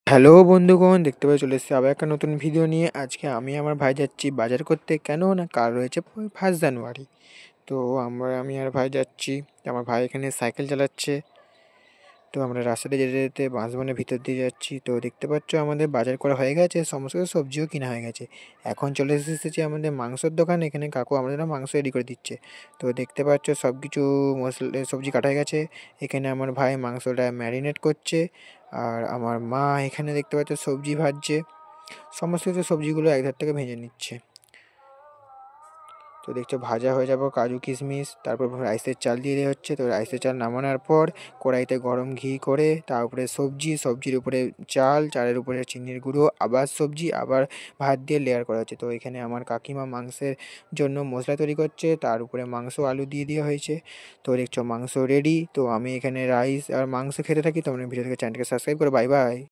Hello বন্ধুগণ, দেখতে পেয়ে চলে এসেছি আবার একটা নতুন ভিডিও নিয়ে। আজকে আমি আমার ভাই যাচ্ছি বাজার করতে। কেন না, কাল রয়েছে 1 জানুয়ারি। তো আমি আর ভাই যাচ্ছি। আমার ভাই এখানে সাইকেল চালাচ্ছে। তো আমরা রাস্তা দিয়ে যেতে যেতে বাঁশবনের ভিতর দিয়ে যাচ্ছি। তো দেখতে পাচ্ছ আমাদের বাজার করা হয়ে গেছে, সমস্ত সবজিও কিনা হয়ে গেছে। এখন চলে এসেছি আমাদের মাংসের দোকান। এখানে কাকু আমাদের জন্য মাংস রেডি করে দিচ্ছে। তো দেখতে পাচ্ছ সব কিছু মশলা সবজি কাটা হয়ে গেছে। এখানে আমার ভাই মাংসটা ম্যারিনেট করছে। আর আমার মা এখানে দেখতে পাচ্ছ সবজি ভাজছে। সমস্ত কিছু সবজিগুলো এক ধার থেকে ভেজে নিচ্ছে। তো দেখছো ভাজা হয়ে যাবো কাজু কিশমিশ, তারপর রাইসের চাল দিয়ে দেওয়া হচ্ছে। তো রাইসের চাল নামানোর পর কড়াইতে গরম ঘি করে তার উপরে সবজির উপরে চাল, চালের উপরে চিনির গুঁড়ো, আবার সবজি, আবার ভাত দিয়ে লেয়ার করা হচ্ছে। তো এখানে আমার কাকিমা মাংসের জন্য মশলা তৈরি করছে, তার উপরে মাংস আলু দিয়ে দেওয়া হয়েছে। তো দেখছো মাংস রেডি। তো আমি এখানে রাইস আর মাংস খেতে থাকি। তোমরা ভিডিও থেকে চ্যানেলকে সাবস্ক্রাইব করো। Bye bye.